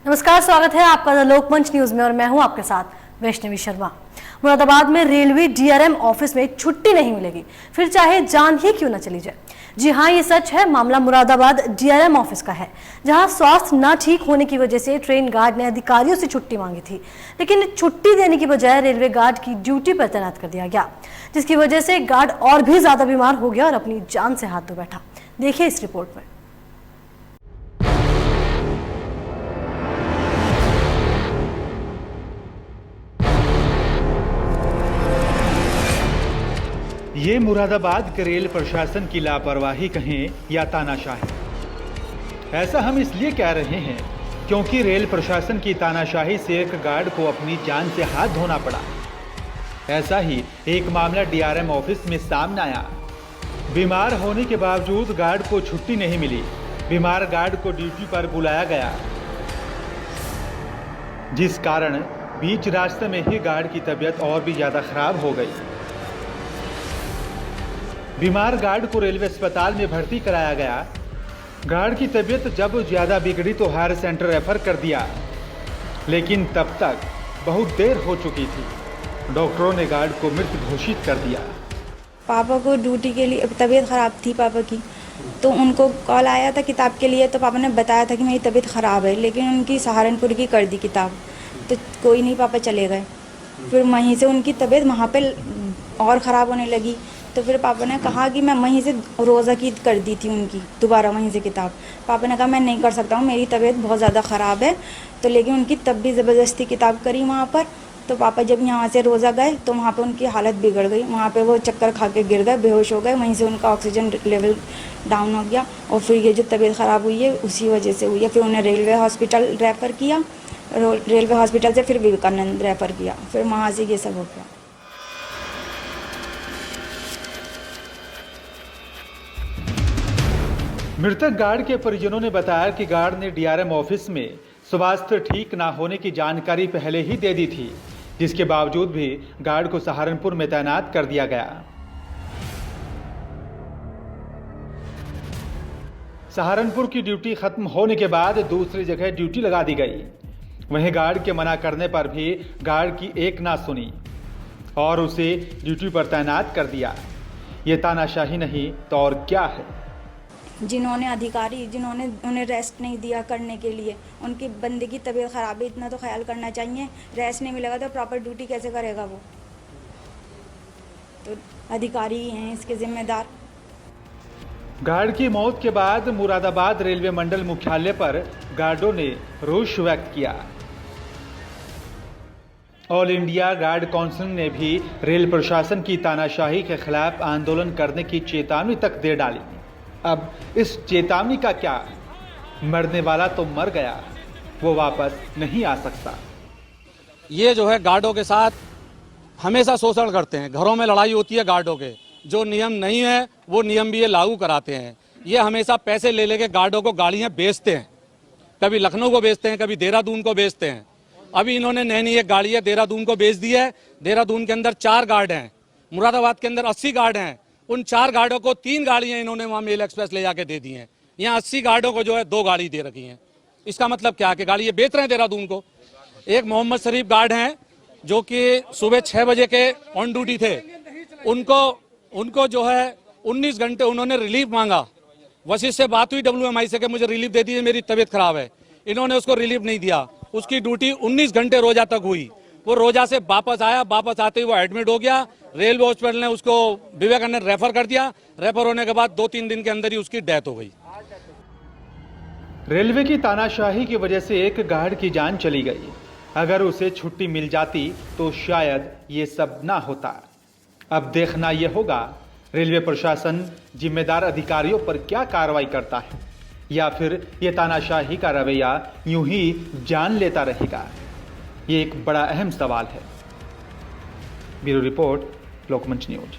नमस्कार, स्वागत है आपका द लोकमंच न्यूज में और मैं हूं आपके साथ वैष्णवी शर्मा। मुरादाबाद में रेलवे डीआरएम ऑफिस में छुट्टी नहीं मिलेगी, फिर चाहे जान ही क्यों न चली जाए। जी हां, ये सच है। मामला मुरादाबाद डीआरएम ऑफिस का है, जहां स्वास्थ्य न ठीक होने की वजह से ट्रेन गार्ड ने अधिकारियों से छुट्टी मांगी थी, लेकिन छुट्टी देने की बजाय रेलवे गार्ड की ड्यूटी पर तैनात कर दिया गया, जिसकी वजह से गार्ड और भी ज्यादा बीमार हो गया और अपनी जान से हाथ धो बैठा। देखिए इस रिपोर्ट में। ये मुरादाबाद के रेल प्रशासन की लापरवाही कहें या तानाशाही। ऐसा हम इसलिए कह रहे हैं क्योंकि रेल प्रशासन की तानाशाही से एक गार्ड को अपनी जान से हाथ धोना पड़ा। ऐसा ही एक मामला डीआरएम ऑफिस में सामने आया। बीमार होने के बावजूद गार्ड को छुट्टी नहीं मिली। बीमार गार्ड को ड्यूटी पर बुलाया गया, जिस कारण बीच रास्ते में ही गार्ड की तबीयत और भी ज्यादा खराब हो गई। बीमार गार्ड को रेलवे अस्पताल में भर्ती कराया गया। गार्ड की तबीयत जब ज़्यादा बिगड़ी तो हायर सेंटर रेफर कर दिया, लेकिन तब तक बहुत देर हो चुकी थी। डॉक्टरों ने गार्ड को मृत घोषित कर दिया। पापा को ड्यूटी के लिए तबीयत ख़राब थी पापा की, तो उनको कॉल आया था किताब के लिए, तो पापा ने बताया था कि मेरी तबीयत ख़राब है, लेकिन उनकी सहारनपुर की कर दी किताब, तो कोई नहीं, पापा चले गए। फिर वहीं से उनकी तबीयत वहाँ पे और ख़राब होने लगी, तो फिर पापा ने कहा कि मैं वहीं से रोज़ा की कर दी थी उनकी दोबारा वहीं से किताब। पापा ने कहा मैं नहीं कर सकता हूँ, मेरी तबीयत बहुत ज़्यादा ख़राब है, तो लेकिन उनकी तब भी ज़बरदस्ती किताब करी वहाँ पर। तो पापा जब यहाँ से रोज़ा गए तो वहाँ पे उनकी हालत बिगड़ गई। वहाँ पे वो चक्कर खा के गिर गए, बेहोश हो गए, वहीं से उनका ऑक्सीजन लेवल डाउन हो गया और फिर ये जो तबीयत ख़राब हुई है उसी वजह से हुई है। फिर उन्हें रेलवे हॉस्पिटल रेफ़र किया, रेलवे हॉस्पिटल से फिर विवेकानंद रेफ़र किया, फिर वहाँ से ये सब हो गया। मृतक गार्ड के परिजनों ने बताया कि गार्ड ने डीआरएम ऑफिस में स्वास्थ्य ठीक ना होने की जानकारी पहले ही दे दी थी, जिसके बावजूद भी गार्ड को सहारनपुर में तैनात कर दिया गया। सहारनपुर की ड्यूटी खत्म होने के बाद दूसरी जगह ड्यूटी लगा दी गई। वहीं गार्ड के मना करने पर भी गार्ड की एक ना सुनी और उसे ड्यूटी पर तैनात कर दिया। ये तानाशाही नहीं तो और क्या है। जिन्होंने अधिकारी जिन्होंने उन्हें रेस्ट नहीं दिया करने के लिए, उनकी बंदे की तबीयत ख़राब है, इतना तो ख्याल करना चाहिए। रेस्ट नहीं मिलेगा तो प्रॉपर ड्यूटी कैसे करेगा वो? तो अधिकारी ही हैं इसके जिम्मेदार। गार्ड की मौत के बाद मुरादाबाद रेलवे मंडल मुख्यालय पर गार्डों ने रोष व्यक्त किया। ऑल इंडिया गार्ड काउंसिल ने भी रेल प्रशासन की तानाशाही के खिलाफ आंदोलन करने की चेतावनी तक दे डाली। अब इस चेतावनी का क्या? मरने वाला तो मर गया, वो वापस नहीं आ सकता। ये जो है गार्डों के साथ हमेशा शोषण करते हैं। घरों में लड़ाई होती है गार्डों के, जो नियम नहीं है वो नियम भी ये लागू कराते हैं। ये हमेशा पैसे ले लेके गार्डों को गाड़ियां बेचते हैं, कभी लखनऊ को बेचते हैं, कभी देहरादून को बेचते हैं। अभी इन्होंने नई एक गाड़ी है देहरादून को बेच दी है। देहरादून के अंदर 4 गार्ड हैं, मुरादाबाद के अंदर 80 गार्ड हैं। उन 4 गार्डों को 3 गाड़ियां इन्होंने वहां मेल एक्सप्रेस ले जाके दे दी हैं। यहाँ 80 गार्डों को जो है 2 गाड़ी दे रखी हैं। इसका मतलब क्या कि गाड़ी ये बेच रहे हैं देहरादून को। एक मोहम्मद शरीफ गार्ड हैं जो कि सुबह 6 बजे के ऑन ड्यूटी थे, उनको जो है 19 घंटे उन्होंने रिलीफ मांगा। वशिष्ठ से बात हुई WMI से कि मुझे रिलीफ दे दीजिए, मेरी तबीयत खराब है। इन्होंने उसको रिलीफ नहीं दिया। उसकी ड्यूटी 19 घंटे रोजा तक हुई। वो रोजा से वापस आया, वापस आते ही वो एडमिट हो गया। रेलवे हॉस्पिटल ने उसको विवेकानंद रेफर कर दिया। रेफर होने के बाद 2-3 दिन के अंदर ही उसकी डेथ हो गई। रेलवे की तानाशाही की वजह से एक गार्ड की जान चली गई। अगर उसे छुट्टी मिल जाती तो शायद ये सब ना होता। अब देखना यह होगा रेलवे प्रशासन जिम्मेदार अधिकारियों पर क्या कार्रवाई करता है, या फिर ये तानाशाही का रवैया यूं ही जान लेता रहेगा। ये एक बड़ा अहम सवाल है। ब्यूरो रिपोर्ट, लोकमंच न्यूज।